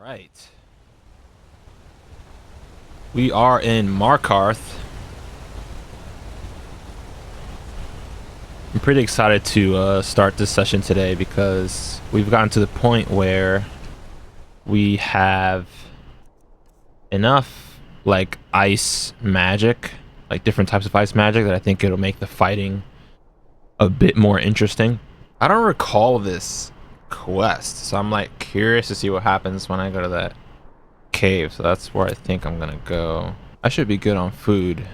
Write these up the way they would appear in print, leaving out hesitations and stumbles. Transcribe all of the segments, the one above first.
Right. We are in Markarth. I'm pretty excited to start this session today because we've gotten to the point where we have enough like ice magic, like different types of ice magic, that I think it'll make the fighting a bit more interesting. I don't recall this quest, so I'm like curious to see what happens when I go to that cave. So that's where I think I'm gonna go. I should be good on food.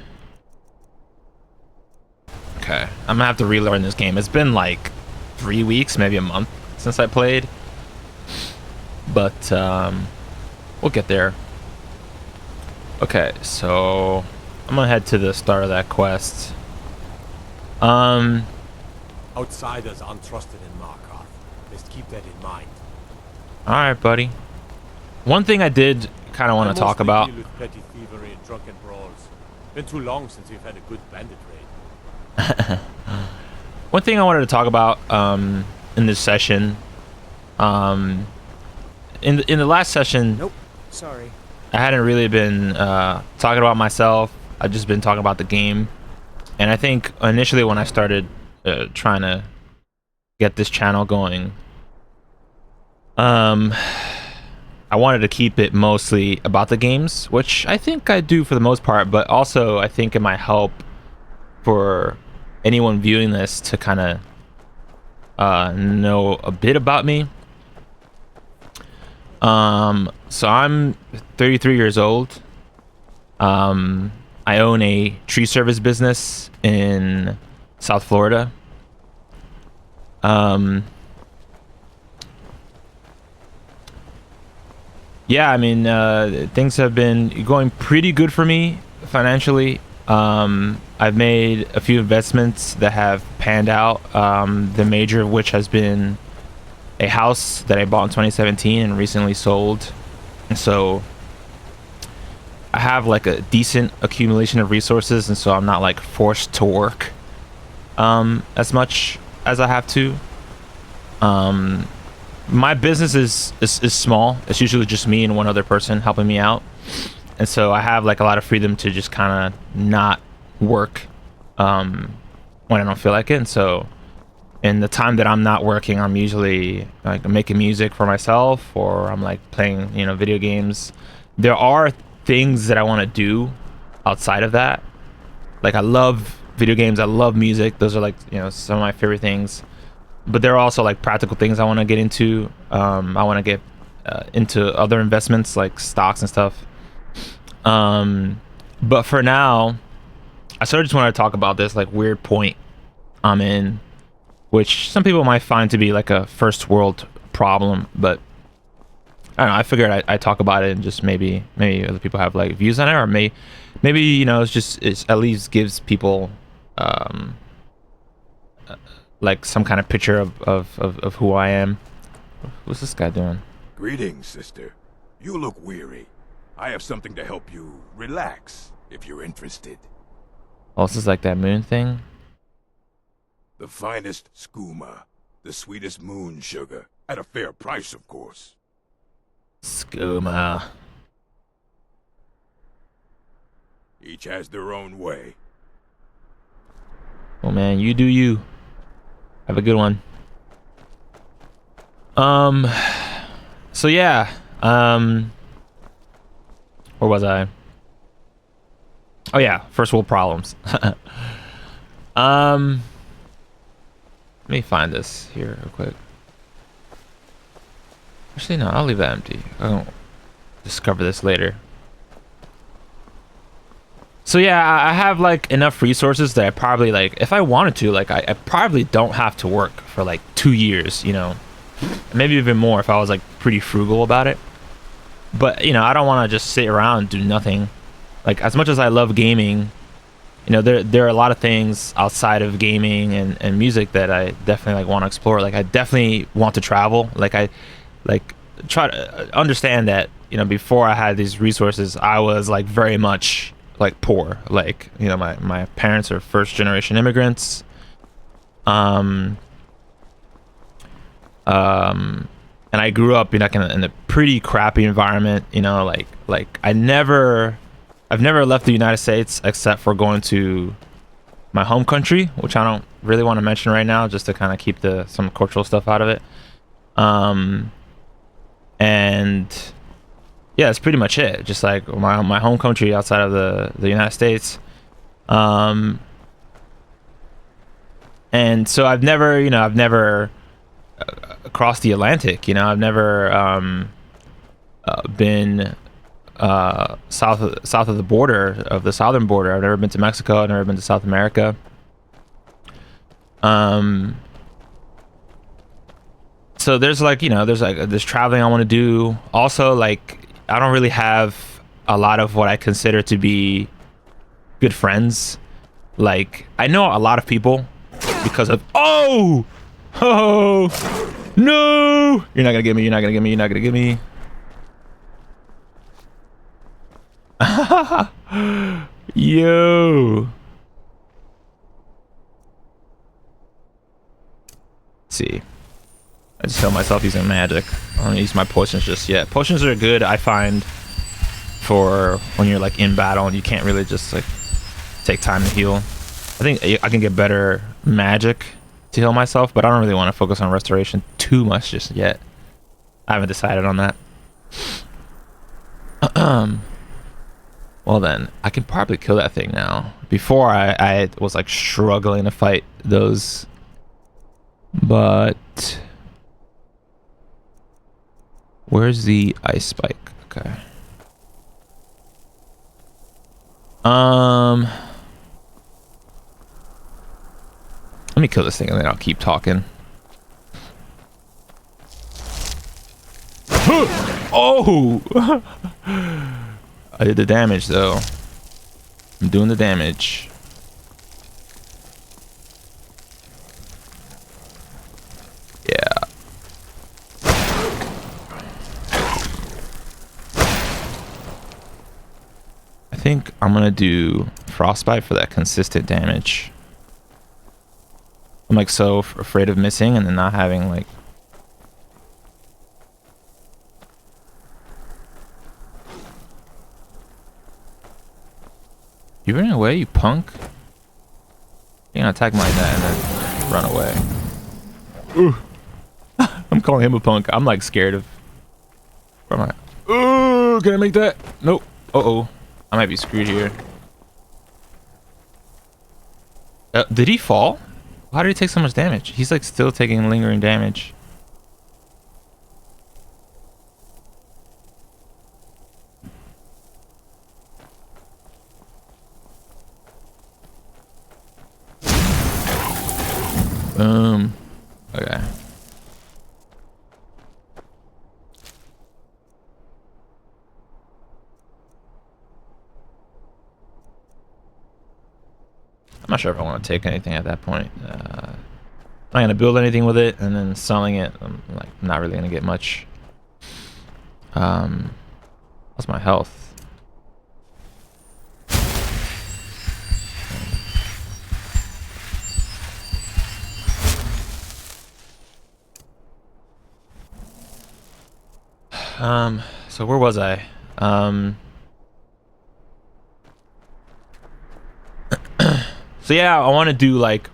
Okay, I'm gonna have to relearn this game. It's been like 3 weeks, maybe a month since I played, but we'll get there. Okay, so I'm gonna head to the start of that quest. Outsiders aren't trusted in Markarth. Just keep that in mind. All right, buddy. One thing I did kind of want to talk about. Deal with petty thievery and drunken brawls. Been too long since we've had a good bandit raid. One thing I wanted to talk about in this session, in the last session, Nope, sorry. I hadn't really been talking about myself. I've just been talking about the game, and I think initially when I started trying to get this channel going, I wanted to keep it mostly about the games, which I think I do for the most part, but also I think it might help for anyone viewing this to kind of know a bit about me. So I'm 33 years old. I own a tree service business in South Florida. Yeah, I mean, things have been going pretty good for me financially. I've made a few investments that have panned out, the major of which has been a house that I bought in 2017 and recently sold. And so I have like a decent accumulation of resources, and so I'm not like forced to work as much as I have to. My business is small. It's usually just me and one other person helping me out, and so I have like a lot of freedom to just kind of not work when I don't feel like it. And so in the time that I'm not working, I'm usually like making music for myself, or I'm like playing, video games. There are things that I want to do outside of that. Like I love video games, I love music. Those are like, some of my favorite things. But there are also like practical things I want to get into. I want to get into other investments like stocks and stuff. But for now, I sort of just want to talk about this like weird point I'm in, which some people might find to be like a first world problem. But I don't know. I figured I'd talk about it, and just maybe other people have like views on it, or maybe it's at least gives people like some kind of picture of who I am. What's this guy doing? Greetings, sister. You look weary. I have something to help you relax, if you're interested. Oh, this is like that moon thing. The finest skooma, the sweetest moon sugar, at a fair price, of course. Skooma. Each has their own way. Oh man, you do you. Have a good one. So yeah, where was I? Oh yeah, first world problems. Let me find this here real quick. Actually, no, I'll leave that empty. I'll discover this later. So yeah, I have like enough resources that I probably, like, if I wanted to, like, I probably don't have to work for like 2 years, maybe even more if I was like pretty frugal about it. But I don't want to just sit around and do nothing. Like, as much as I love gaming, there are a lot of things outside of gaming and music that I definitely like want to explore. Like, I definitely want to travel. Like, I like try to understand that before I had these resources, I was like very much like poor. Like, my parents are first generation immigrants. and I grew up, you know, in a pretty crappy environment. You know, like I've never left the United States except for going to my home country, which I don't really want to mention right now, just to kind of keep some cultural stuff out of it. And yeah, that's pretty much it. Just like my home country outside of the United States. And so I've never crossed the Atlantic. You know, I've never been south of the border, of the southern border. I've never been to Mexico. I've never been to South America. So there's there's traveling I want to do. Also, like, I don't really have a lot of what I consider to be good friends. Like, I know a lot of people because of oh no, you're not gonna get me, you're not gonna get me, you're not gonna get me. Yo, let's see, I just tell myself using magic. I don't use my potions just yet. Potions are good, I find, for when you're like in battle and you can't really just like take time to heal. I think I can get better magic to heal myself, but I don't really want to focus on restoration too much just yet. I haven't decided on that. Well then, I can probably kill that thing now. Before I was like struggling to fight those, but where's the ice spike? Okay. Let me kill this thing and then I'll keep talking. Oh! I did the damage though. I'm doing the damage. Yeah. I think I'm gonna do frostbite for that consistent damage. I'm like so afraid of missing and then not having like. You running away, you punk? You're gonna attack me like that and then run away. Ooh. I'm calling him a punk. I'm like scared of. Where am I? Ooh, can I make that? Nope. Uh-oh. I might be screwed here. Did he fall? Why did he take so much damage? He's like still taking lingering damage. Boom. Okay. I'm not sure if I want to take anything at that point. I'm not gonna build anything with it, and then selling it, I'm like not really gonna get much. What's my health? So where was I? So yeah, I want to do like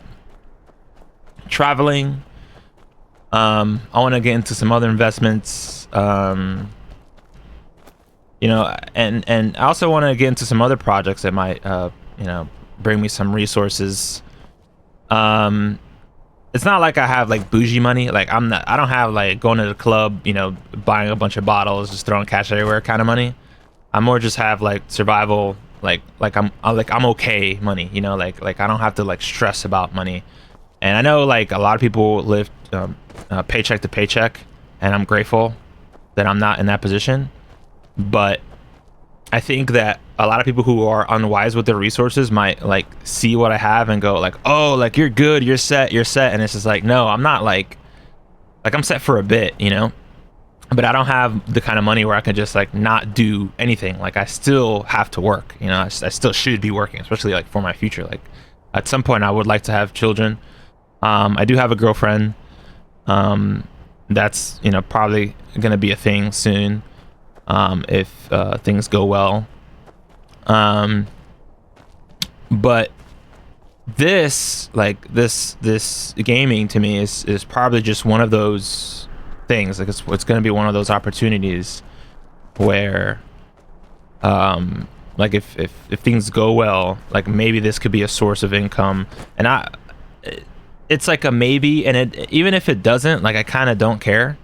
traveling. I want to get into some other investments. You know, and I also want to get into some other projects that might, you know, bring me some resources. It's not like I have like bougie money. Like I don't have like going to the club, you know, buying a bunch of bottles, just throwing cash everywhere kind of money. I more just have like survival, like I'm okay money, you know, like I don't have to like stress about money. And I know like a lot of people live paycheck to paycheck, and I'm grateful that I'm not in that position. But I think that a lot of people who are unwise with their resources might like see what I have and go like, oh, like you're good, you're set. And it's just like, no, I'm not like I'm set for a bit, you know, but I don't have the kind of money where I can just like not do anything. Like I still have to work, you know, I still should be working, especially like for my future. Like at some point I would like to have children. I do have a girlfriend. that's, you know, probably gonna be a thing soon, if things go well. But this, like, this gaming to me is probably just one of those things. Like, it's gonna be one of those opportunities where, like, if things go well, like, maybe this could be a source of income. And it's like a maybe, and even if it doesn't, like, I kind of don't care.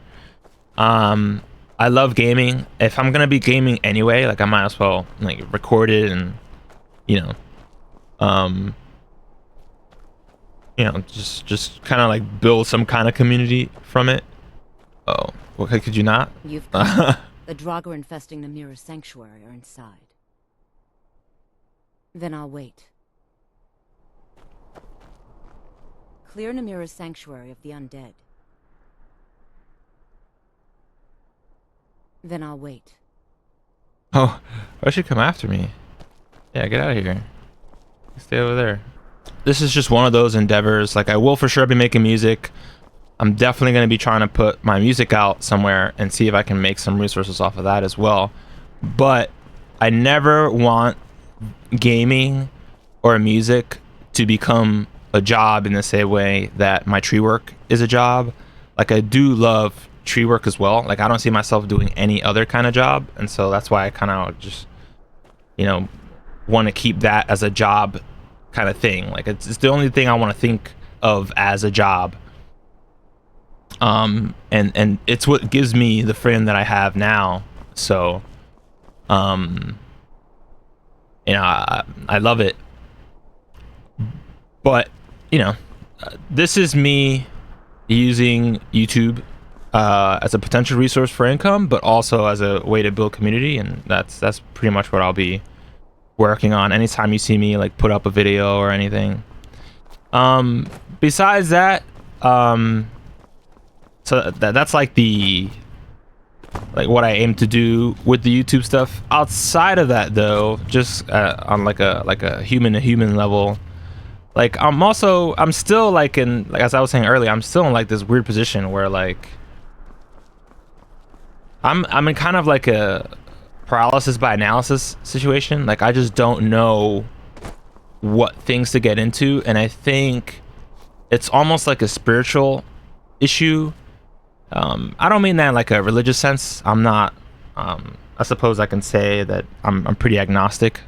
I love gaming. If I'm gonna be gaming anyway, like, I might as well, like, record it and, you know, just kind of like build some kind of community from it. Oh, okay, could you not? You've come. The Draugr infesting the Mirror Sanctuary are inside. Then I'll wait. Clear Namira's Sanctuary of the Undead. Then I'll wait. Oh, why should come after me? Yeah, get out of here. Stay over there. This is just one of those endeavors. Like, I will for sure be making music. I'm definitely going to be trying to put my music out somewhere and see if I can make some resources off of that as well. But I never want gaming or music to become a job in the same way that my tree work is a job. Like, I do love tree work as well. Like, I don't see myself doing any other kind of job, and so that's why I kind of just, you know, want to keep that as a job kind of thing. Like, it's the only thing I want to think of as a job. And it's what gives me the freedom that I have now. So, you know, I love it. But, you know, this is me using YouTube as a potential resource for income, but also as a way to build community, and that's pretty much what I'll be working on anytime you see me, like, put up a video or anything. Besides that, so that's like what I aim to do with the YouTube stuff. Outside of that, though, just on like a human to human level, like, I'm still, like, as I was saying earlier, I'm still in, like, this weird position where, like, I'm in kind of like a paralysis by analysis situation. Like, I just don't know what things to get into, and I think it's almost like a spiritual issue. I don't mean that in, like, a religious sense. I'm not. I suppose I can say that I'm pretty agnostic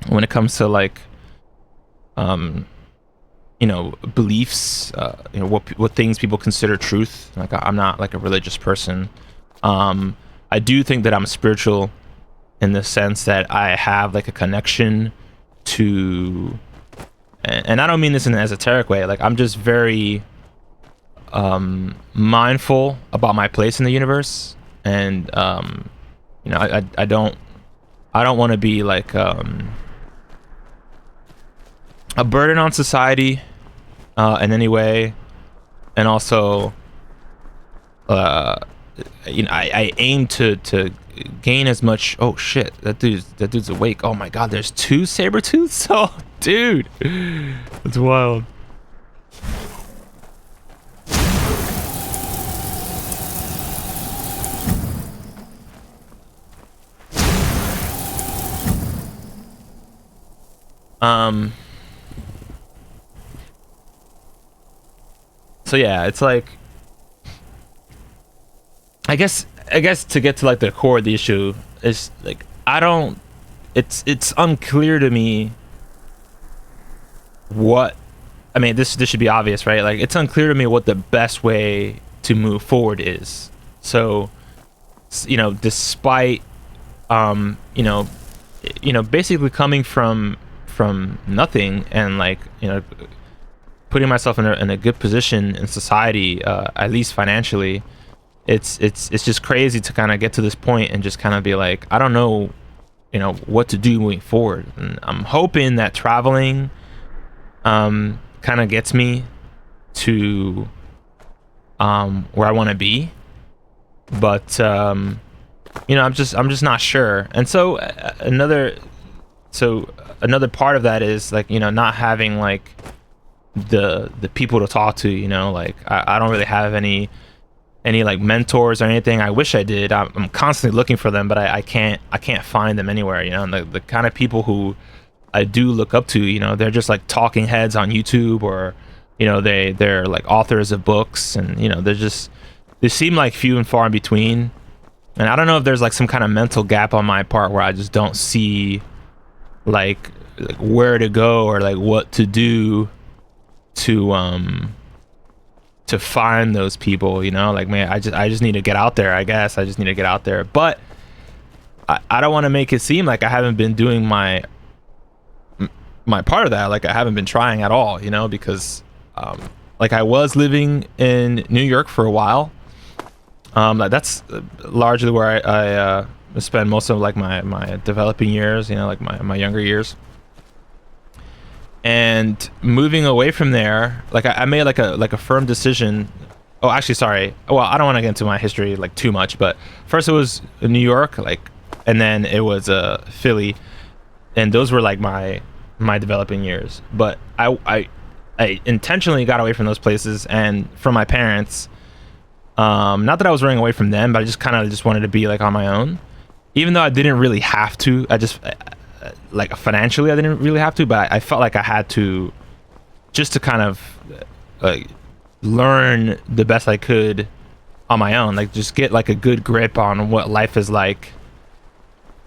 when it comes to, like, you know, beliefs. You know, what things people consider truth. Like, I'm not, like, a religious person. I do think that I'm spiritual in the sense that I have, like, a connection to, and I don't mean this in an esoteric way. Like, I'm just very mindful about my place in the universe, and you know, I don't want to be, like, a burden on society in any way. And also, you know, I aim to gain as much. Oh shit, that dude's awake. Oh my god, there's 2 saber-tooths. Oh dude, that's wild. So yeah, it's like, I guess to get to, like, the core of the issue is, like, it's unclear to me what, I mean, this should be obvious, right? Like, it's unclear to me what the best way to move forward is. So, you know, despite you know, basically coming from nothing, and, like, you know, putting myself in a good position in society, at least financially, it's just crazy to kind of get to this point and just kind of be like, I don't know, you know, what to do moving forward. And I'm hoping that traveling kind of gets me to where I want to be, but you know, I'm just not sure. And so another part of that is, like, you know, not having, like, the people to talk to. You know, like, I don't really have any any like mentors or anything. I wish I did. I'm constantly looking for them, but I can't find them anywhere, you know. And the kind of people who I do look up to, you know, they're just like talking heads on YouTube, or you know, they're like authors of books, and you know, they seem like few and far in between. And I don't know if there's like some kind of mental gap on my part where I just don't see like where to go or like what to do to find those people, you know. Like, man, I just need to get out there. I guess I just need to get out there. But I don't want to make it seem like I haven't been doing my part of that. Like, I haven't been trying at all, you know, because like I was living in New York for a while. That's largely where I spend most of like my developing years, you know, like my younger years. And moving away from there, like I made like a firm decision. Oh, actually, sorry. Well, I don't want to get into my history like too much, but first it was New York, like, and then it was Philly, and those were like my developing years. But I intentionally got away from those places and from my parents. Not that I was running away from them, but I just kind of just wanted to be like on my own, even though I didn't really have to. I just like financially I didn't really have to, but I felt like I had to, just to kind of like learn the best I could on my own, like just get like a good grip on what life is like,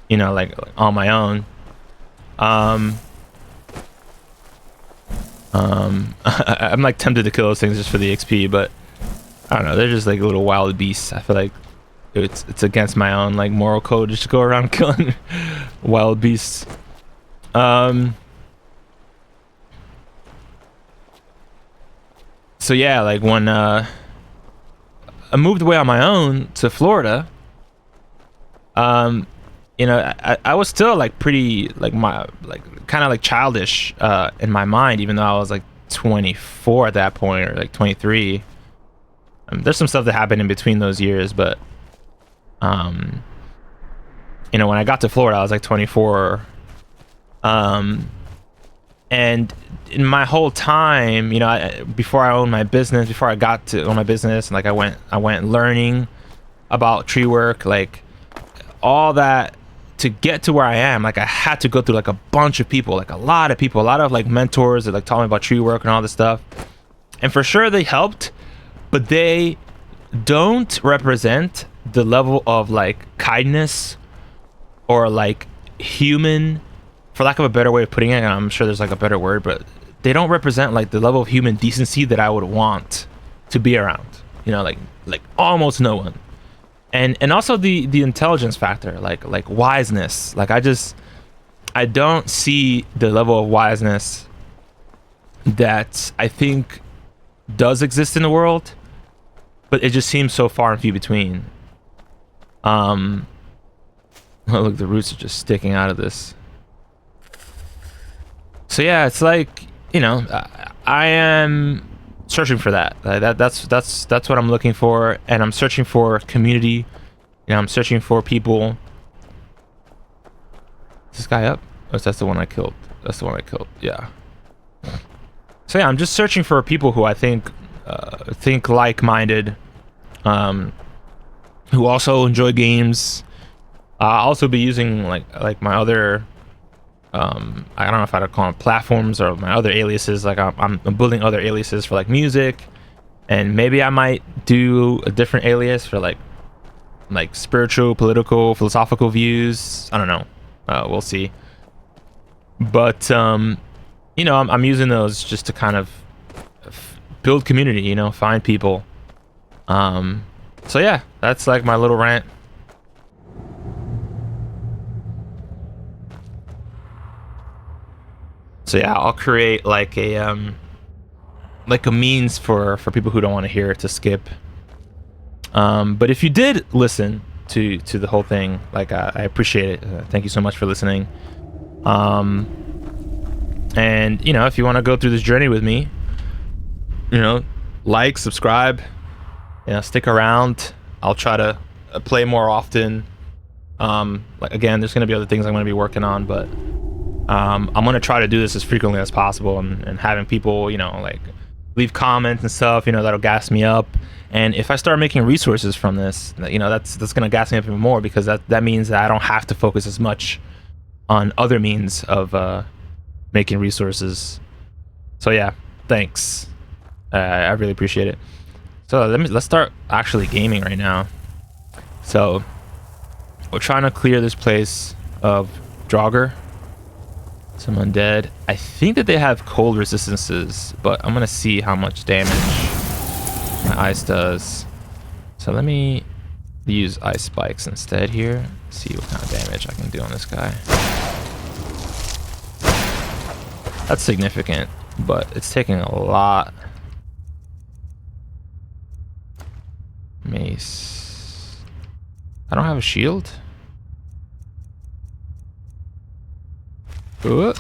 you know, like on my own. I'm like tempted to kill those things just for the XP, but I don't know, they're just like little wild beasts. I feel like it's against my own like moral code just to go around killing wild beasts. So yeah, like when I moved away on my own to Florida, you know, I was still like pretty like kind of like childish in my mind, even though I was like 24 at that point, or like 23. There's some stuff that happened in between those years, but you know, when I got to Florida I was like 24, and in my whole time, you know, before I owned my business, before I got to own my business, and like I went learning about tree work, like all that to get to where I am. Like I had to go through like a bunch of people, like a lot of like mentors that like taught me about tree work and all this stuff, and for sure they helped, but they don't represent the level of like kindness or like human, for lack of a better way of putting it, and I'm sure there's like a better word, but they don't represent like the level of human decency that I would want to be around, you know, like almost no one. And also the intelligence factor, like wiseness. Like I don't see the level of wiseness that I think does exist in the world, but it just seems so far and few between. Oh, look, the roots are just sticking out of this. So yeah, it's like, you know, I am searching for that. That's what I'm looking for, and I'm searching for community. You know, I'm searching for people. Is this guy up? Oh, that's the one I killed. That's the one I killed. Yeah. So yeah, I'm just searching for people who I think like-minded, who also enjoy games. I'll also be using like my other I don't know if I'd call them platforms or my other aliases. Like I'm building other aliases for like music, and maybe I might do a different alias for like spiritual, political, philosophical views. I don't know. We'll see. But you know, I'm using those just to kind of build community, you know, find people. So yeah, that's like my little rant. So yeah, I'll create like a means for people who don't want to hear it to skip. But if you did listen to the whole thing, like I appreciate it. Thank you so much for listening. And you know, if you want to go through this journey with me, you know, like, subscribe, you know, stick around. I'll try to play more often. Like again, there's gonna be other things I'm gonna be working on, but I'm gonna try to do this as frequently as possible, and having people, you know, like leave comments and stuff, you know, that'll gas me up. And if I start making resources from this, you know, that's gonna gas me up even more, because that means that I don't have to focus as much on other means of making resources. So yeah, thanks. I really appreciate it. So let's start actually gaming right now. So we're trying to clear this place of Draugr, some undead. I think that they have cold resistances, but I'm gonna see how much damage my ice does. So let me use ice spikes instead here. See what kind of damage I can do on this guy. That's significant, but it's taking a lot. Mace. I don't have a shield. Ooh.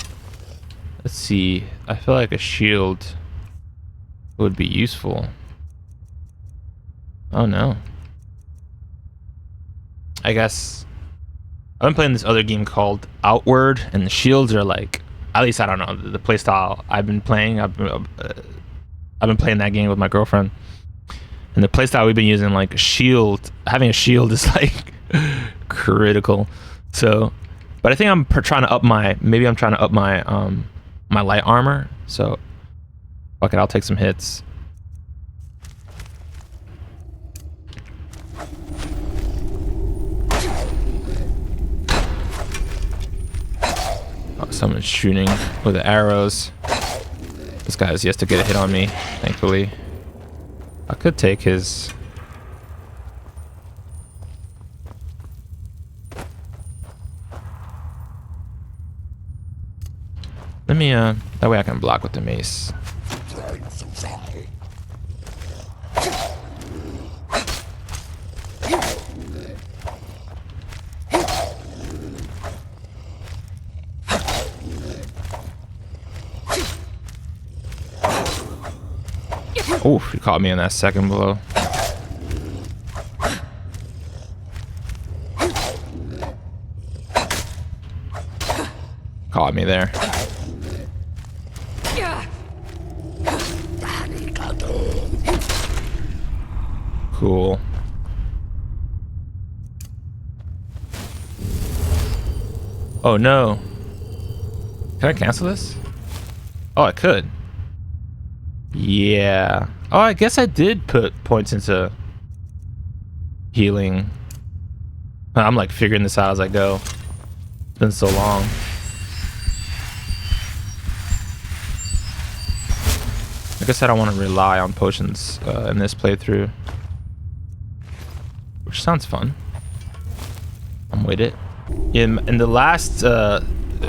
Let's see. I feel like a shield would be useful. Oh no. I guess I've been playing this other game called Outward, and the shields are like, at least I don't know, the playstyle I've been playing. I've been playing that game with my girlfriend, and the playstyle we've been using, like having a shield is like critical. So, but I think I'm trying to up my my light armor. So, fuck it, I'll take some hits. Oh, someone's shooting with the arrows. This guy has yet to get a hit on me, thankfully. I could take his... Let me, that way I can block with the mace. Oof, he caught me in that second blow. Caught me there. Cool. Oh no. Can I cancel this? Oh, I could. Yeah. Oh, I guess I did put points into healing. I'm like figuring this out as I go. It's been so long. I guess I don't want to rely on potions in this playthrough, which sounds fun. I'm with it. In the last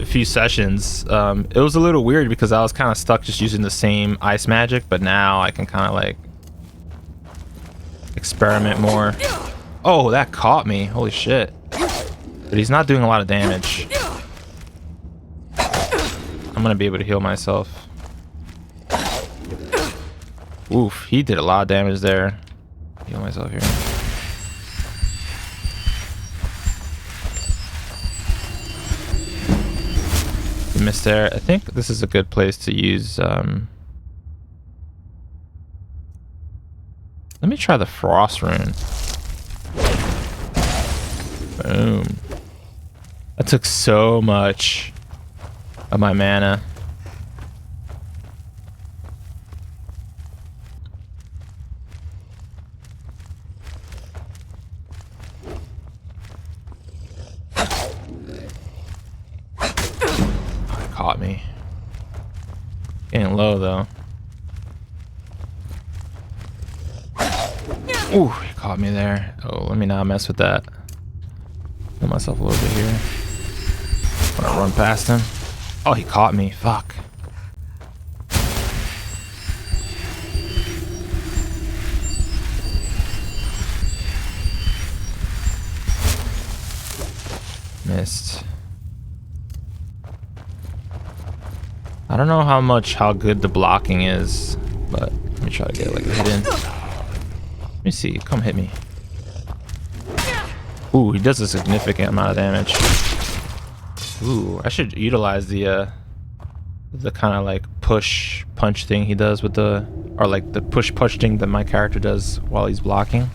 few sessions, it was a little weird because I was kind of stuck just using the same ice magic, but now I can kind of like experiment more. Oh, that caught me. Holy shit. But he's not doing a lot of damage. I'm gonna be able to heal myself. Oof, he did a lot of damage there. Heal myself here. Missed there. I think this is a good place to use let me try the frost rune. Boom. That took so much of my mana. Caught me. Getting low though. Ooh, he caught me there. Oh, let me not mess with that. Get myself a little bit here. I'm gonna run past him. Oh, he caught me. Fuck. Missed. I don't know how good the blocking is, but let me try to get like a hit in. Let me see. Come hit me. Ooh, he does a significant amount of damage. Ooh, I should utilize the kind of like push punch thing he does with the or like the push thing that my character does while he's blocking.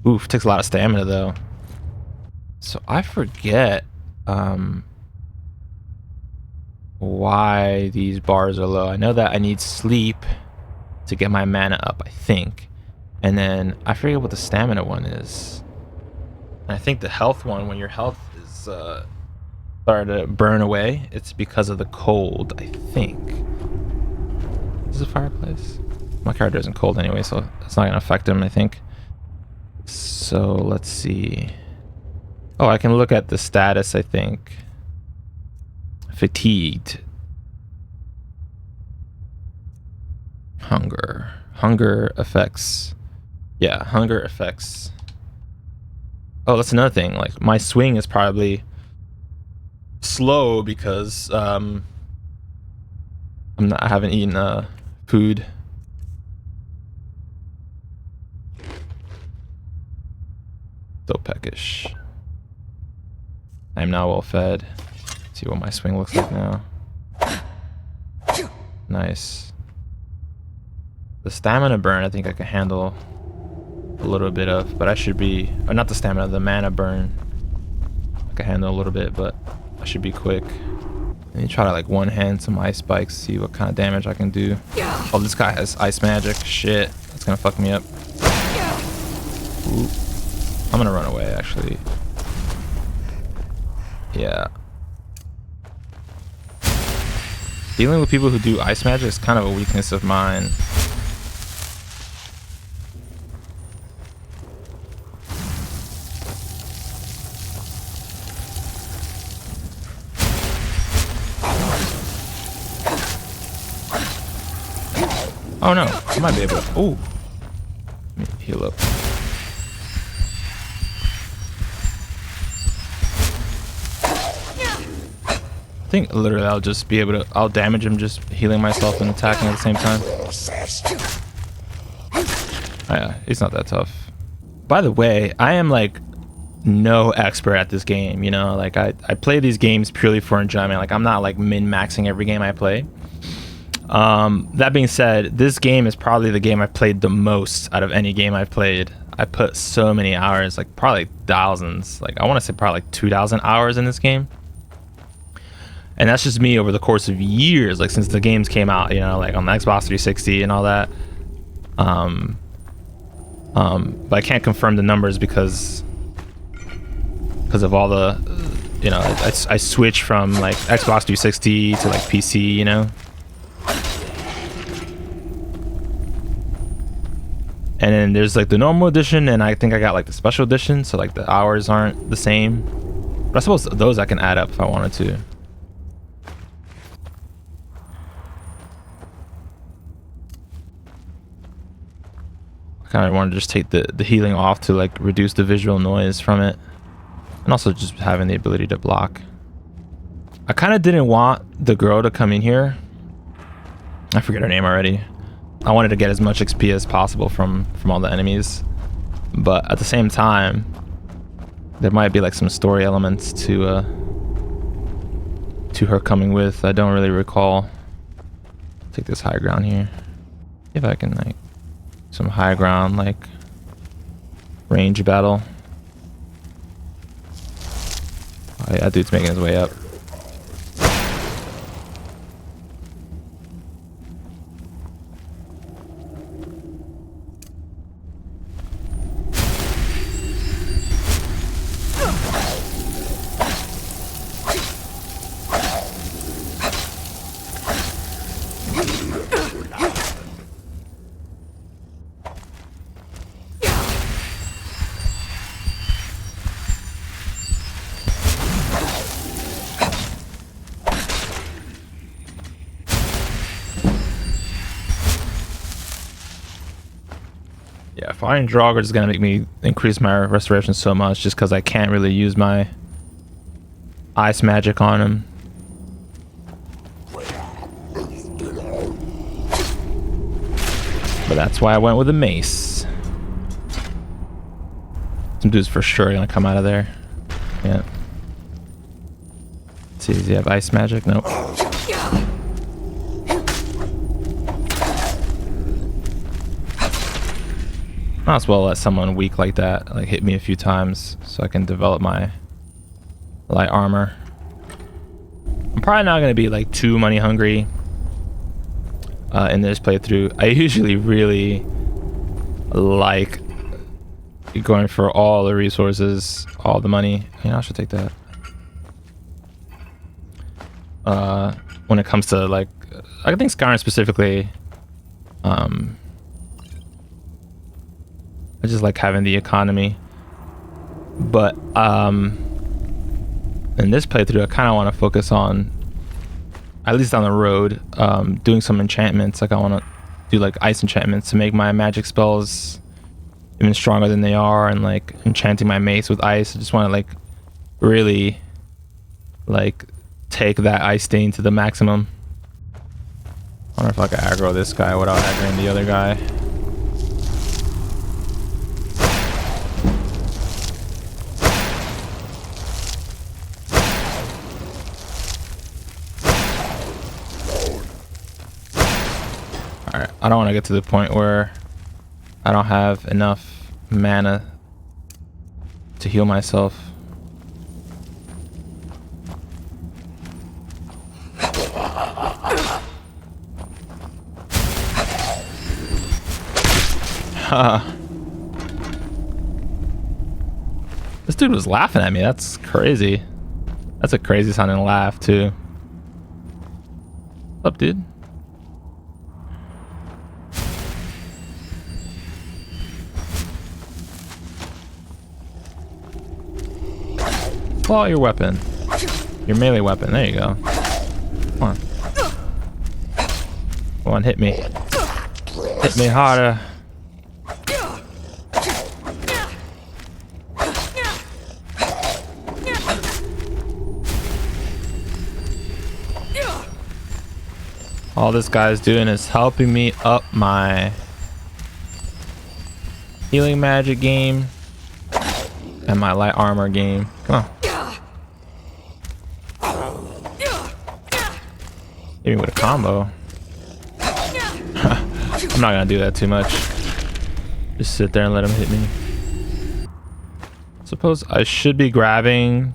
Oof, takes a lot of stamina though. So I forget why these bars are low. I know that I need sleep to get my mana up, I think. And then I forget what the stamina one is. And I think the health one, when your health is starting to burn away, it's because of the cold, I think. Is this a fireplace? My character isn't cold anyway, so it's not gonna affect him, I think. So let's see. Oh, I can look at the status, I think. Fatigued. Hunger. Hunger affects. Yeah, hunger affects. Oh, that's another thing. Like, my swing is probably slow because I haven't eaten food. So peckish. I am now well fed. See what my swing looks like now. Nice. The stamina burn, I think I can handle a little bit of, but I should be, or not the stamina, the mana burn. I can handle a little bit, but I should be quick. And you try to like one hand some ice spikes, see what kind of damage I can do. Oh, this guy has ice magic. Shit, that's gonna fuck me up. Ooh. I'm gonna run away, actually. Yeah. Dealing with people who do ice magic is kind of a weakness of mine. Oh no, I might be able to. Oh, let me heal up. I think literally I'll just be able to. I'll damage him just healing myself and attacking at the same time. Oh, yeah, he's not that tough. By the way, I am like no expert at this game. You know, like I play these games purely for enjoyment. Like I'm not like min-maxing every game I play. That being said, this game is probably the game I've played the most out of any game I've played. I put so many hours, like probably thousands. Like I want to say probably like 2,000 hours in this game. And that's just me over the course of years, like since the games came out, you know, like on the Xbox 360 and all that. But I can't confirm the numbers because of all the, you know, I switched from like Xbox 360 to like PC, you know. And then there's like the normal edition, and I think I got like the special edition, so like the hours aren't the same. But I suppose those I can add up if I wanted to. I kind of want to just take the healing off to like reduce the visual noise from it, and also just having the ability to block. I kind of didn't want the girl to come in here. I forget her name already. I wanted to get as much XP as possible from all the enemies, but at the same time, there might be like some story elements to her coming with. I don't really recall. Take this high ground here. If I can like some high ground like range battle. Oh yeah, that dude's making his way up. Yeah, fighting Draugr is gonna make me increase my restoration so much just because I can't really use my ice magic on him. But that's why I went with a mace. Some dudes for sure gonna come out of there. Yeah. Let's see, does he have ice magic? Nope. Might as well let someone weak like that like hit me a few times so I can develop my light armor. I'm probably not gonna be like too money hungry in this playthrough. I usually really like going for all the resources, all the money. You know, I should take that. When it comes to like, I think Skyrim specifically, I just like having the economy. But in this playthrough, I kind of want to focus on, at least on the road, doing some enchantments. Like I want to do like ice enchantments to make my magic spells even stronger than they are, and like enchanting my mace with ice. I just want to like really like take that ice stain to the maximum. I wonder if I can aggro this guy without aggroing the other guy. Alright, I don't want to get to the point where I don't have enough mana to heal myself. This dude was laughing at me. That's crazy. That's a crazy sounding laugh too. What's up, dude? Pull out your weapon. Your melee weapon. There you go. Come on. Come on, hit me. Hit me harder. All this guy's doing is helping me up my healing magic game and my light armor game. Come on. Hit me with a combo. I'm not gonna do that too much. Just sit there and let him hit me. Suppose I should be grabbing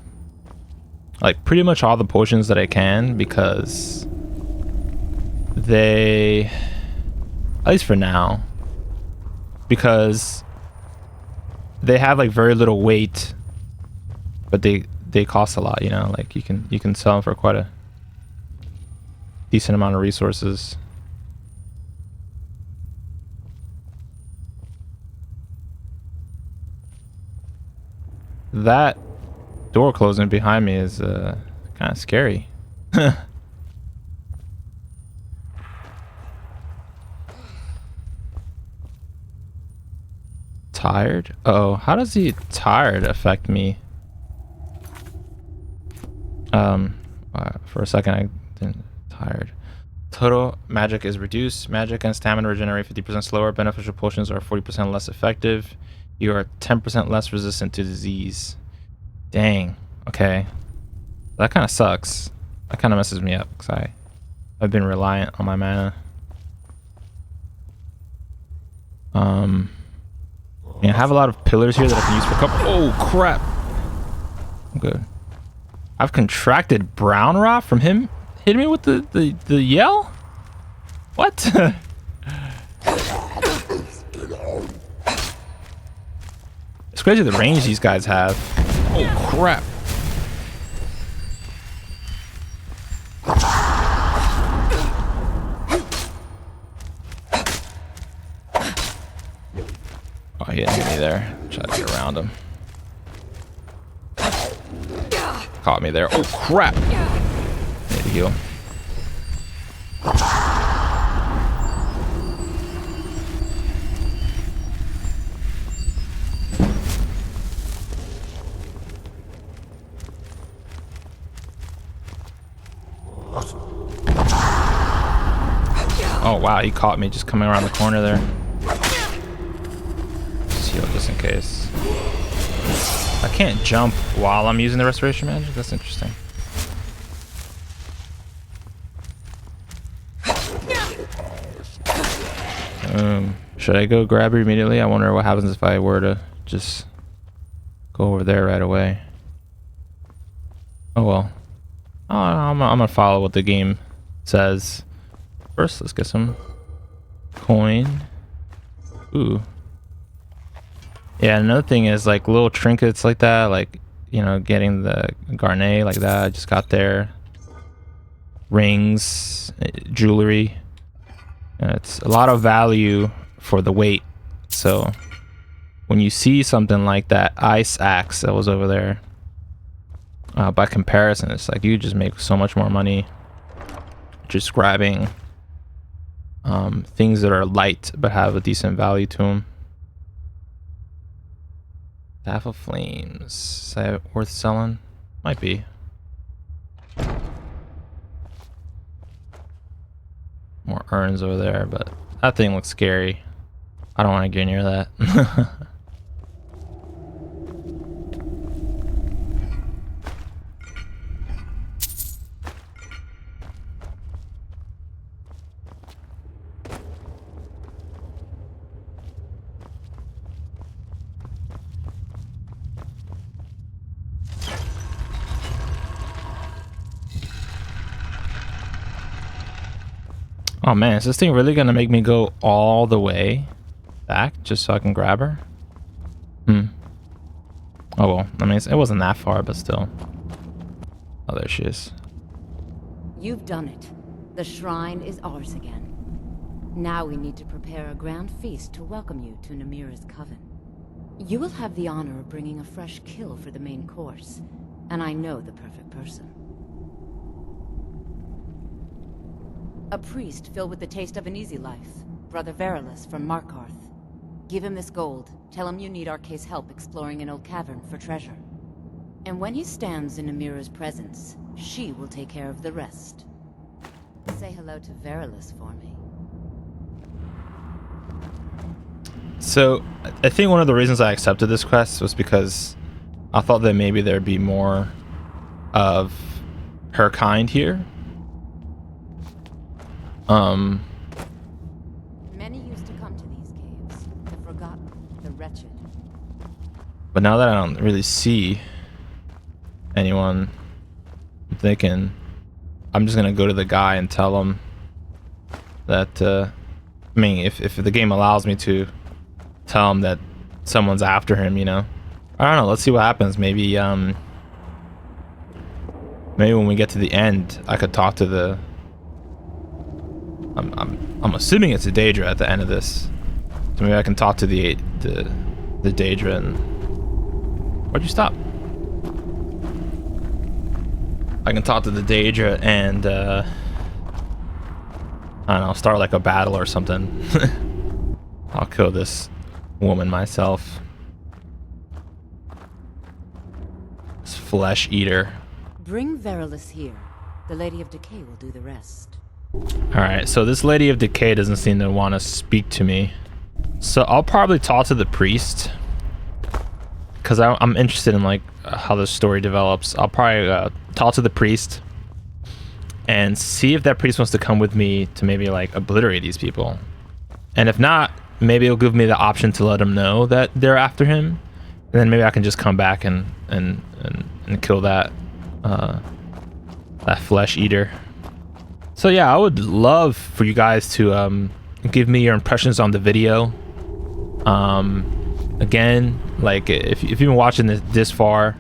like pretty much all the potions that I can, because they, at least for now, because they have like very little weight, but they cost a lot, you know. Like you can sell them for quite a decent amount of resources. That door closing behind me is kind of scary. Tired? Oh, how does the tired affect me? For a second I didn't. Tired. Total magic is reduced. Magic and stamina regenerate 50% slower. Beneficial potions are 40% less effective. You are 10% less resistant to disease. Dang. Okay. That kind of sucks. That kind of messes me up because I've been reliant on my mana. Yeah, I have a lot of pillars here that I can use for cover. Oh crap! I'm good. I've contracted brown rot from him hitting me with the yell. What? It's crazy the range these guys have. Oh crap! Oh, he didn't hit me there. Try to get around him. Caught me there. Oh crap! Need to heal. Oh wow, he caught me just coming around the corner there. Just heal just in case. I can't jump while I'm using the restoration magic? That's interesting. Should I go grab her immediately? I wonder what happens if I were to just go over there right away. Oh well. Oh, I'm gonna follow what the game says. First, let's get some coin. Ooh. Yeah, another thing is like little trinkets like that, like, you know, getting the garnet like that. I just got there. Rings, jewelry. It's a lot of value for the weight. So when you see something like that ice axe that was over there, by comparison, it's like you just make so much more money just grabbing things that are light but have a decent value to them. Staff of Flames. Is that worth selling? Might be. More urns over there, but that thing looks scary. I don't want to get near that. Oh man, is this thing really gonna make me go all the way back just so I can grab her? Oh well, I mean, it wasn't that far, but still. Oh, there she is. You've done it. The shrine is ours again. Now we need to prepare a grand feast to welcome you to Namira's coven. You will have the honor of bringing a fresh kill for the main course, and I know the perfect person. A priest filled with the taste of an easy life, Brother Verilus from Markarth. Give him this gold. Tell him you need Arcae's help exploring an old cavern for treasure. And when he stands in Namira's presence, she will take care of the rest. Say hello to Verilus for me. So, I think one of the reasons I accepted this quest was because I thought that maybe there'd be more of her kind here. Many used to come to these caves, the forgotten, the wretched. But now that I don't really see anyone, I'm thinking I'm just gonna go to the guy and tell him that, I mean, if the game allows me to tell him that someone's after him, you know. I don't know, let's see what happens. Maybe maybe when we get to the end, I could talk to the... I'm assuming it's a Daedra at the end of this. So maybe I can talk to the Daedra and... Where'd you stop? I can talk to the Daedra and I don't know, start like a battle or something. I'll kill this woman myself. This flesh eater. Bring Verilus here. The Lady of Decay will do the rest. Alright, so this Lady of Decay doesn't seem to want to speak to me. So I'll probably talk to the priest. Because I'm interested in like how the story develops. I'll probably talk to the priest. And see if that priest wants to come with me to maybe like obliterate these people. And if not, maybe it'll give me the option to let him know that they're after him. And then maybe I can just come back and kill that that flesh eater. So yeah, I would love for you guys to give me your impressions on the video. Again, like if you've been watching this far,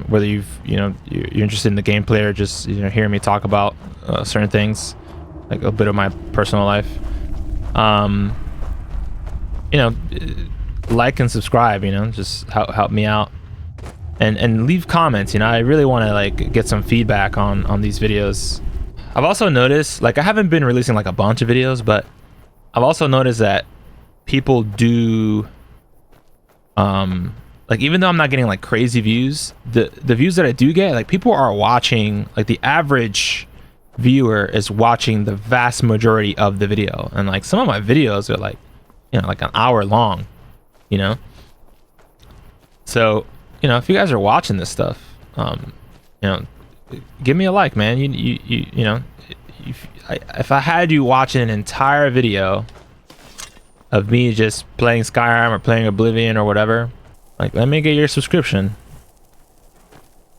whether you're interested in the gameplay or just hearing me talk about certain things, like a bit of my personal life, like and subscribe, just help me out, and leave comments. I really want to like get some feedback on these videos. I've also noticed, like, I haven't been releasing like a bunch of videos, but I've also noticed that people do, like, even though I'm not getting like crazy views, the views that I do get, like, people are watching, like, the average viewer is watching the vast majority of the video. And like some of my videos are like, like an hour long, so, if you guys are watching this stuff, give me a like, man. If I had you watching an entire video of me just playing Skyrim or playing Oblivion or whatever, like, let me get your subscription.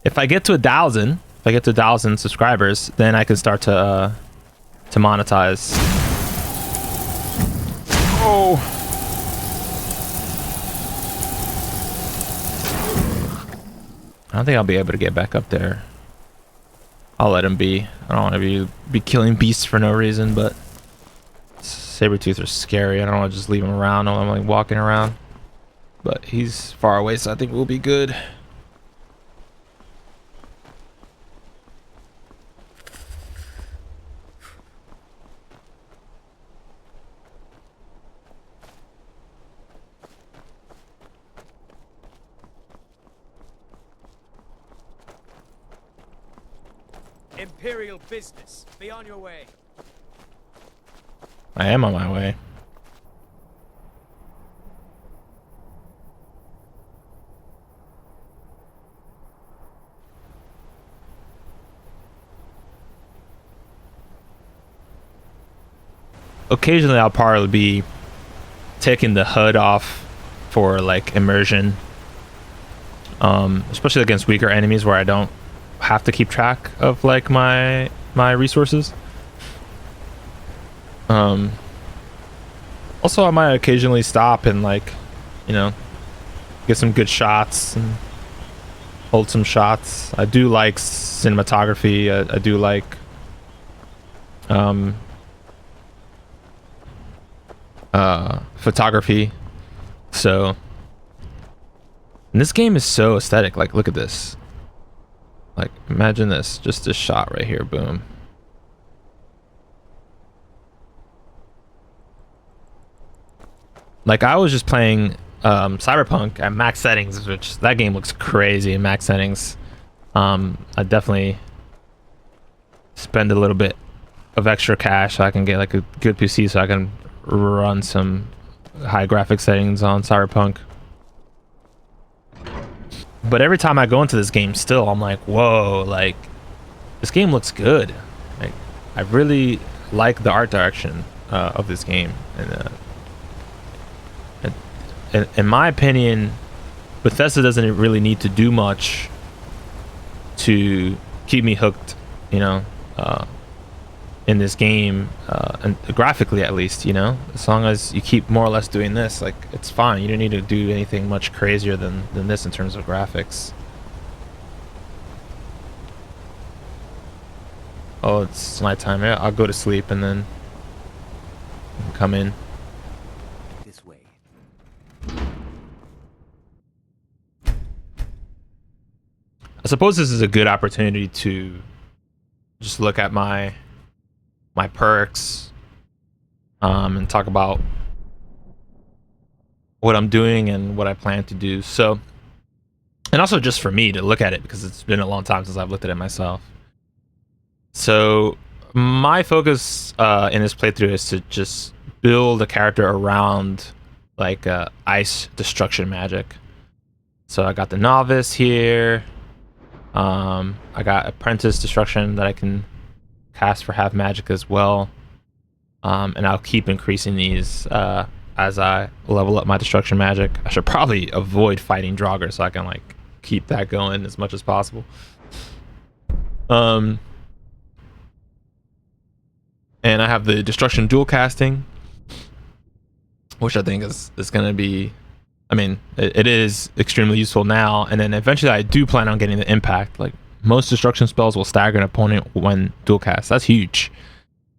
If I get to 1,000 subscribers, then I can start to monetize. Oh. I don't think I'll be able to get back up there. I'll let him be. I don't want to be killing beasts for no reason, but Sabertooth are scary. I don't want to just leave him around while I'm like walking around. But he's far away, so I think we'll be good. Imperial business. Be on your way. I am on my way. Occasionally I'll probably be taking the HUD off for like immersion. Especially against weaker enemies where I don't have to keep track of like my resources. Also I might occasionally stop and like, you know, get some good shots and hold some shots. I do like cinematography. I do like photography. So, and this game is so aesthetic. Like, look at this. Like, imagine this. Just this shot right here. Boom. Like, I was just playing Cyberpunk at max settings, which that game looks crazy in max settings. I definitely spend a little bit of extra cash so I can get like a good PC so I can run some high graphic settings on Cyberpunk. But every time I go into this game still, I'm like, whoa, like, this game looks good. Like, I really like the art direction of this game. And in my opinion, Bethesda doesn't really need to do much to keep me hooked, you know, in this game, and graphically at least, you know. As long as you keep more or less doing this, like, it's fine. You don't need to do anything much crazier than this in terms of graphics. Oh, it's nighttime. Yeah, I'll go to sleep and then come in. This way. I suppose this is a good opportunity to just look at my perks, and talk about what I'm doing and what I plan to do. So, and also just for me to look at it, because it's been a long time since I've looked at it myself. So my focus in this playthrough is to just build a character around like ice destruction magic. So I got the novice here. I got apprentice destruction that I can cast for half magic as well. And I'll keep increasing these as I level up my destruction magic. I should probably avoid fighting Draugr so I can like keep that going as much as possible. And I have the destruction dual casting, which I think is going to be, I mean, it is extremely useful now. And then eventually I do plan on getting the impact. Like, most destruction spells will stagger an opponent when dual cast. That's huge.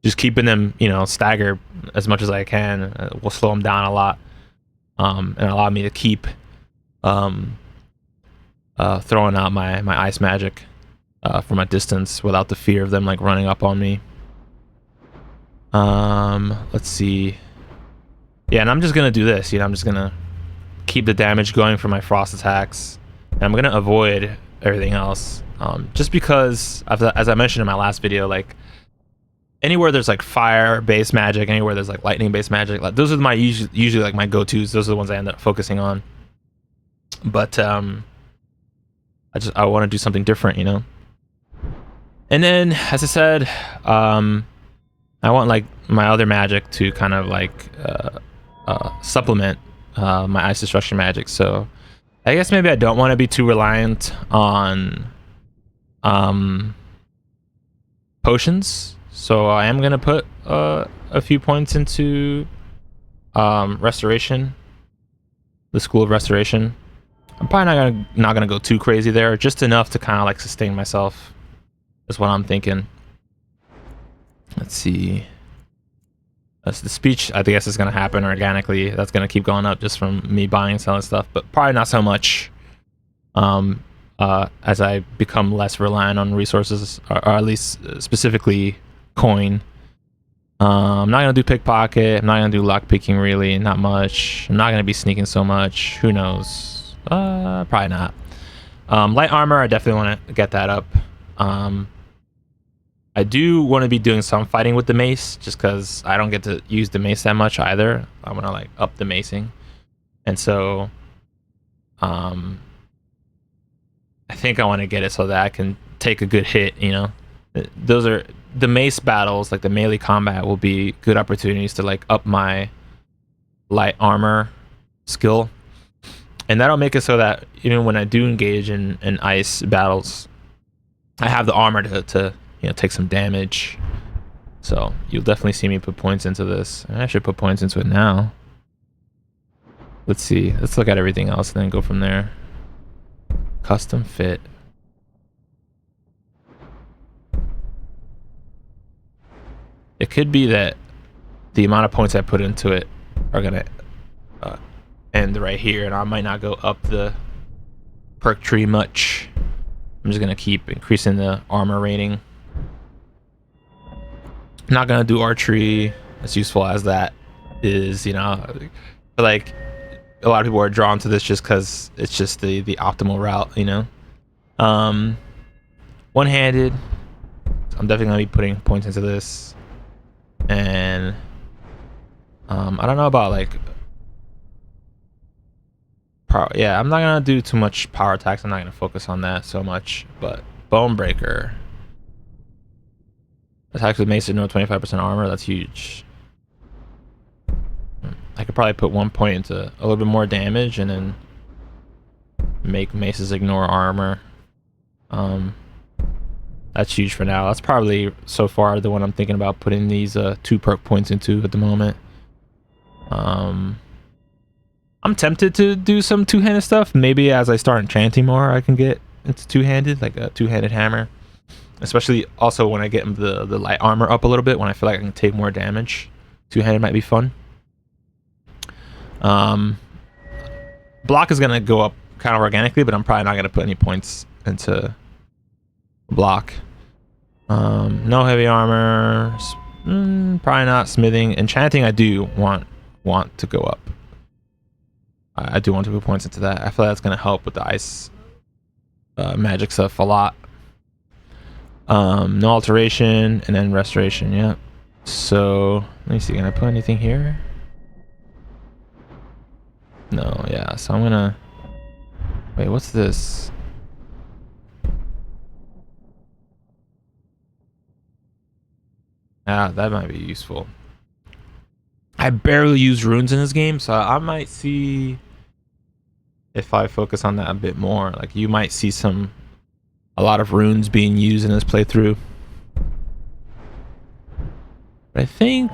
Just keeping them, you know, stagger as much as I can will slow them down a lot, and allow me to keep throwing out my ice magic from a distance without the fear of them like running up on me. Let's see. Yeah, and I'm just gonna do this. You know, I'm just gonna keep the damage going for my frost attacks, and I'm gonna avoid everything else. Just because, as I mentioned in my last video, like, anywhere there's like fire-based magic, anywhere there's like lightning-based magic, like, those are my usually like my go-tos. Those are the ones I end up focusing on. But I want to do something different, you know. And then, as I said, I want like my other magic to kind of like supplement my ice destruction magic. So I guess maybe I don't want to be too reliant on potions. So I am gonna put a few points into restoration, the School of Restoration. I'm probably not gonna go too crazy there, just enough to kind of like sustain myself. Is what I'm thinking. Let's see. That's the speech. I guess is gonna happen organically. That's gonna keep going up just from me buying and selling stuff, but probably not so much. As I become less reliant on resources, or at least specifically coin. I'm not gonna do pickpocket. I'm not gonna do lock picking really, not much. I'm not gonna be sneaking so much. Who knows? Probably not. Light armor, I definitely want to get that up. I do want to be doing some fighting with the mace, just because I don't get to use the mace that much either. I want to like up the macing, and so, I think I want to get it so that I can take a good hit. You know, those are the mace battles, like the melee combat, will be good opportunities to like up my light armor skill, and that'll make it so that even when I do engage in ice battles, I have the armor to take some damage. So you'll definitely see me put points into this. I should put points into it now. Let's see. Let's look at everything else and then go from there. Custom fit. It could be that the amount of points I put into it are gonna end right here, and I might not go up the perk tree much. I'm just gonna keep increasing the armor rating. I'm not gonna do archery, as useful as that is, but like a lot of people are drawn to this just because it's just the optimal route, one-handed, I'm definitely gonna be putting points into this, and I don't know about like power. Yeah, I'm not gonna do too much power attacks. I'm not gonna focus on that so much, but bone breaker. Attacks with mace no 25% armor. That's huge. I could probably put 1 point into a little bit more damage and then make maces ignore armor. That's huge for now. That's probably so far the one I'm thinking about putting these 2 perk points into at the moment. I'm tempted to do some two-handed stuff. Maybe as I start enchanting more, I can get into two-handed, like a two-handed hammer. Especially also when I get the light armor up a little bit, when I feel like I can take more damage. Two-handed might be fun. Block is gonna go up kind of organically, but I'm probably not gonna put any points into block. No heavy armor. Probably not smithing. Enchanting, I do want to go up. I do want to put points into that. I feel like that's gonna help with the ice magic stuff a lot. No alteration, and then restoration. Yeah. So let me see. Can I put anything here? No. Yeah. So I'm gonna wait. What's this? Ah, that might be useful. I barely use runes in this game, so I might see if I focus on that a bit more. Like you might see a lot of runes being used in this playthrough. But I think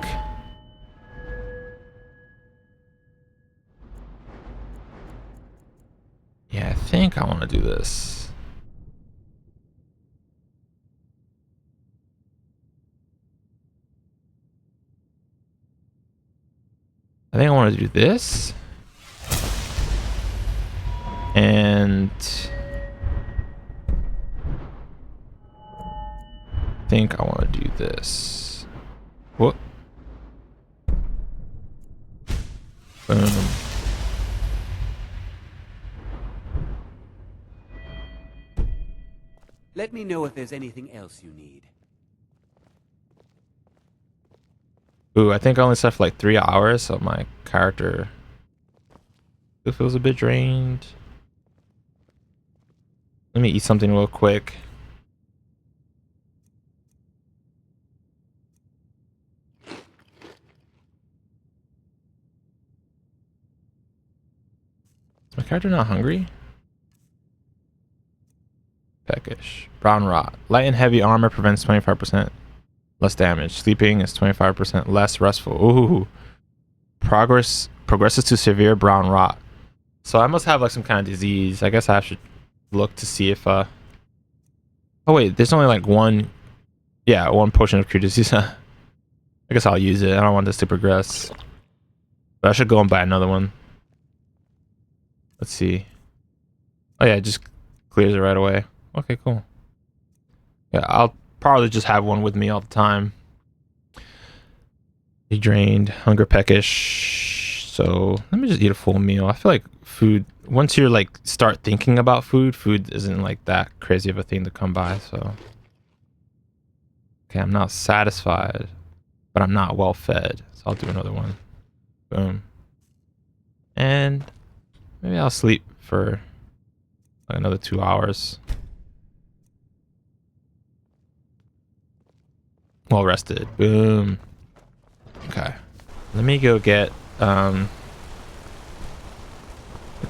I want to do this. I think I want to do this. And I think I want to do this. What? Boom. Let me know if there's anything else you need. Ooh, I think I only slept for like 3 hours, so my character feels a bit drained. Let me eat something real quick. My character not hungry? Peckish. Brown rot. Light and heavy armor prevents 25% less damage. Sleeping is 25% less restful. Ooh. Progresses to severe brown rot. So I must have like some kind of disease. I guess I should look to see if oh wait, there's only like one potion of cure disease. I guess I'll use it. I don't want this to progress. But I should go and buy another one. Let's see. Oh yeah, it just clears it right away. Okay, cool. Yeah, I'll probably just have one with me all the time. He drained, hunger peckish. So let me just eat a full meal. I feel like food, once you're like start thinking about food isn't like that crazy of a thing to come by. So okay, I'm not satisfied, but I'm not well fed. So I'll do another one. Boom. And maybe I'll sleep for like another 2 hours. Well rested. Boom. Okay. Let me go get a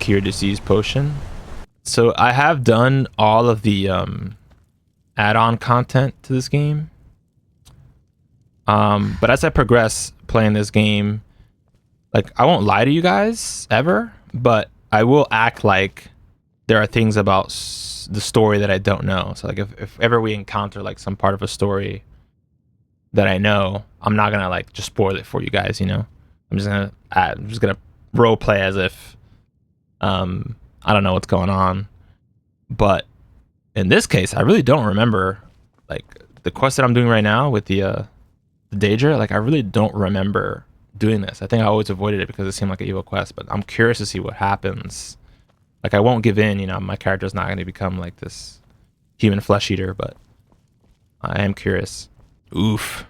cure disease potion. So I have done all of the add-on content to this game. But as I progress playing this game, like I won't lie to you guys ever, but I will act like there are things about the story that I don't know. So like if ever we encounter like some part of a story that I know, I'm not gonna like just spoil it for you guys, you know. I'm just gonna role play as if I don't know what's going on. But in this case, I really don't remember like the quest that I'm doing right now with the Daedra. Like I really don't remember doing this. I think I always avoided it because it seemed like an evil quest, but I'm curious to see what happens. Like I won't give in, you know, my character's not going to become like this human flesh eater, but I am curious. Oof.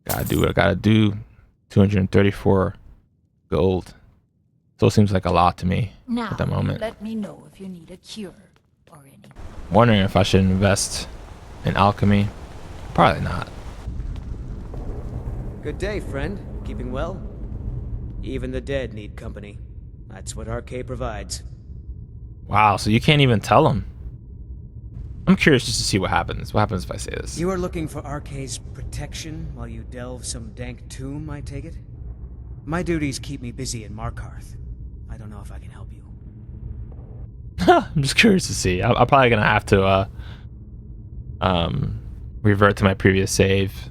Gotta do what I gotta do. 234 gold. Still seems like a lot to me Now, at the moment. let me know if you need a cure or any. Wondering if I should invest in alchemy. Probably not. Good day, friend. Keeping well? Even the dead need company. That's what RK provides. Wow, so you can't even tell them. I'm curious just to see what happens. What happens if I say this? You are looking for RK's protection while you delve some dank tomb, I take it? My duties keep me busy in Markarth. I don't know if I can help you. I'm just curious to see. I'm probably gonna have to revert to my previous save,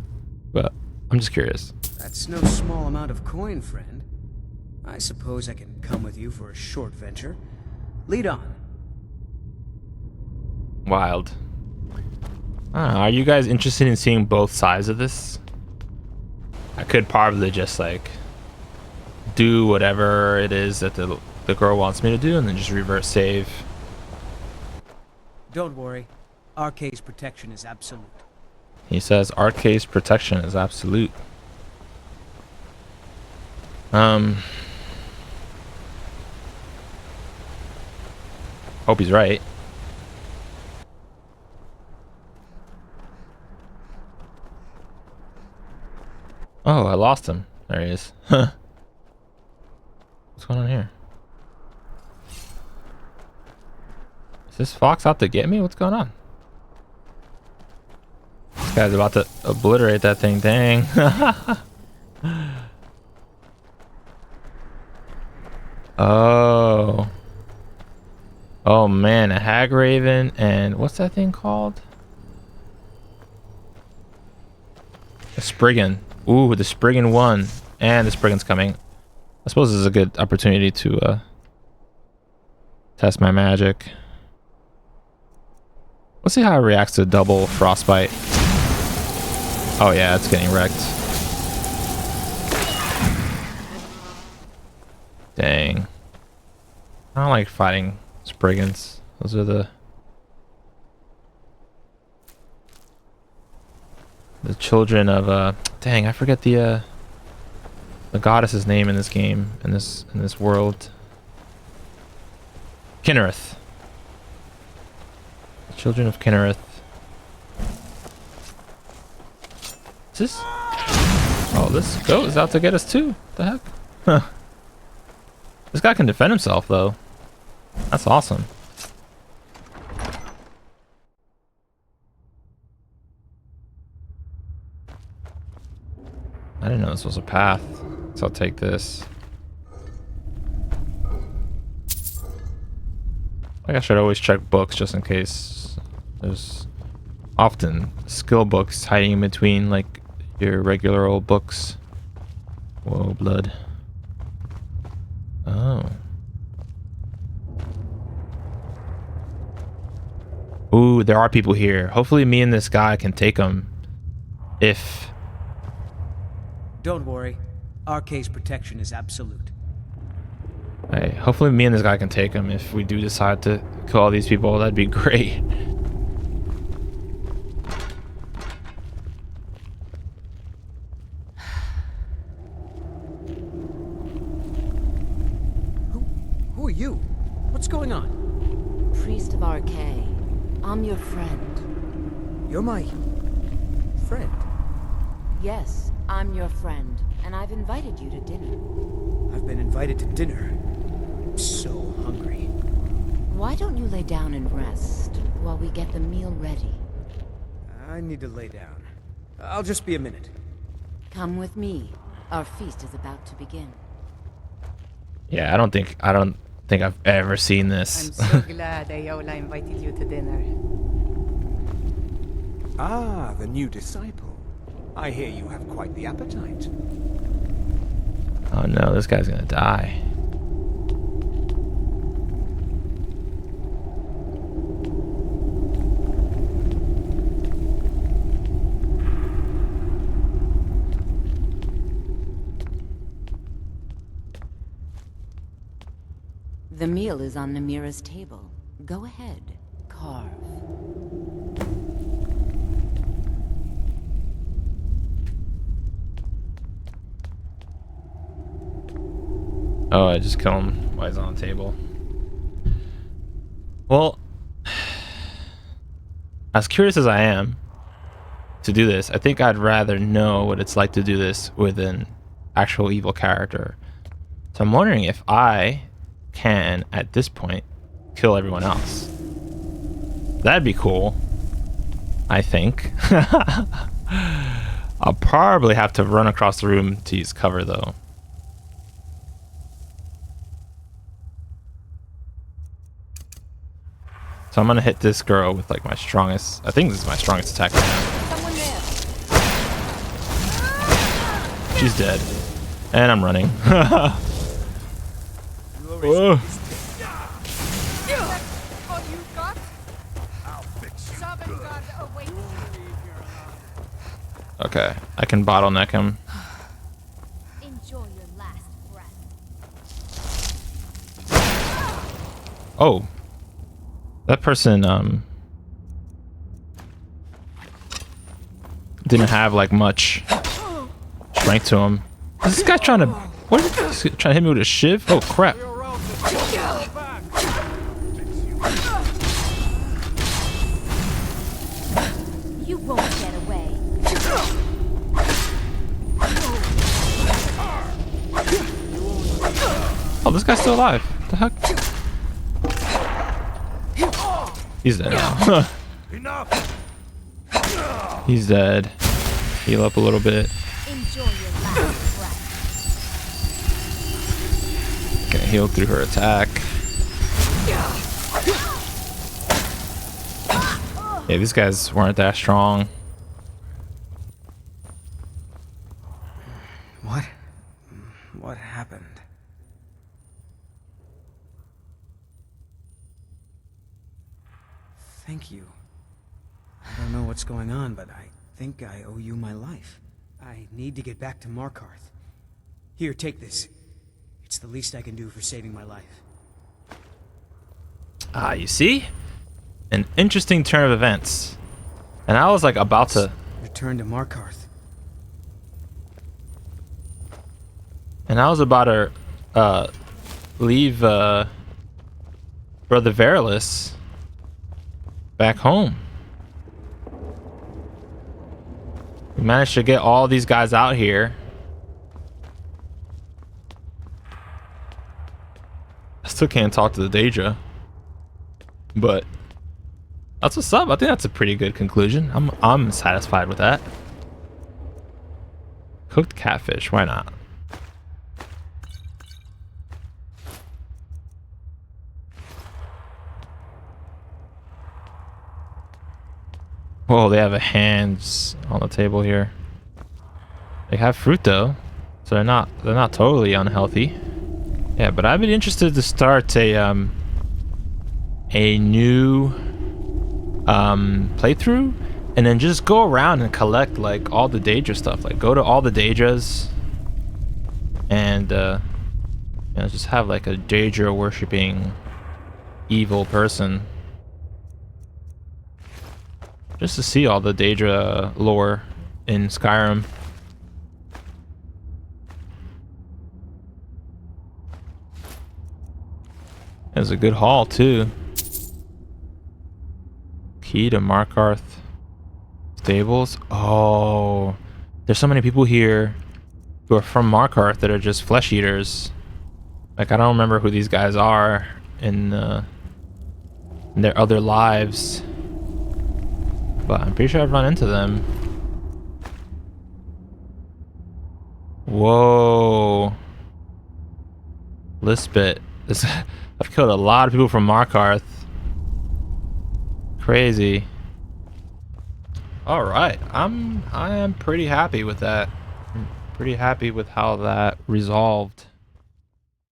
but I'm just curious. That's no small amount of coin, friend. I suppose I can come with you for a short venture. Lead on. Wild. I don't know, are you guys interested in seeing both sides of this? I could probably just like do whatever it is that the girl wants me to do and then just revert save. Don't worry. RK's protection is absolute. He says RK's protection is absolute. Hope he's right. Oh, I lost him. There he is. Huh. What's going on here? Is this fox out to get me? What's going on? This guy's about to obliterate that thing. Dang. Oh. Oh man, a hag raven and what's that thing called? A spriggan. Ooh, the spriggan won. And the spriggan's coming. I suppose this is a good opportunity to test my magic. Let's see how it reacts to double frostbite. Oh yeah, it's getting wrecked. Dang. I don't like fighting spriggans. Those are the children of dang, I forget the goddess's name in this game, in this world. Kinnereth. The children of Kinnereth. Is this? Oh, this goat is out to get us too. What the heck? Huh. This guy can defend himself, though. That's awesome. I didn't know this was a path, so I'll take this. Like I should always check books just in case. There's often skill books hiding in between like your regular old books. Whoa, blood. Oh. Ooh, there are people here. Hopefully me and this guy can take them. If... Don't worry. Our case protection is absolute. Hey, hopefully me and this guy can take him if we do decide to kill all these people. That'd be great. Who are you? What's going on? Priest of Arcay. I'm your friend. You're my... friend. Yes, I'm your friend, and I've invited you to dinner. I've been invited to dinner. I'm so hungry. Why don't you lay down and rest while we get the meal ready? I need to lay down. I'll just be a minute. Come with me. Our feast is about to begin. Yeah, I don't think I've ever seen this. I'm so glad Ayola invited you to dinner. Ah, the new disciple. I hear you have quite the appetite. Oh no, this guy's gonna die. The meal is on Namira's table. Go ahead, carve. Oh, I just kill him while he's on the table. Well, as curious as I am to do this, I think I'd rather know what it's like to do this with an actual evil character. So I'm wondering if I can, at this point, kill everyone else. That'd be cool, I think. I'll probably have to run across the room to use cover, though. So I'm gonna hit this girl with like my strongest. I think this is my strongest attack right now. Someone there. She's dead, and I'm running. Whoa. Okay, I can bottleneck him. Enjoy your last breath. Oh, that person didn't have like much strength to him. Is this guy trying to? What is he trying to hit me with a shiv? Oh crap! You won't get away. Oh, this guy's still alive. What the heck? He's dead now. Enough! He's dead. Heal up a little bit. Enjoy your last breath. Gonna heal through her attack. Yeah, these guys weren't that strong. What happened? Thank you. I don't know what's going on, but I think I owe you my life. I need to get back to Markarth. Here, take this. It's the least I can do for saving my life. Ah, you see? An interesting turn of events. And I was like about to... Return to Markarth. And I was about to leave Brother Veralis back home. We managed to get all these guys out here. Still can't talk to the Daedra. But that's what's up. I think that's a pretty good conclusion. I'm satisfied with that. Cooked catfish, why not? Whoa, they have a hands on the table here. They have fruit though, so they're not totally unhealthy. Yeah, but I'd be interested to start a new playthrough, and then just go around and collect like all the Daedra stuff. Like go to all the Daedras, and you know, just have like a Daedra worshipping evil person. Just to see all the Daedra lore in Skyrim. There's a good haul too. Key to Markarth stables. Oh, there's so many people here who are from Markarth that are just flesh eaters. Like I don't remember who these guys are in their other lives, but I'm pretty sure I've run into them. Whoa, Lisbeth. I've killed a lot of people from Markarth. Crazy. All right, I am pretty happy with that. I'm pretty happy with how that resolved.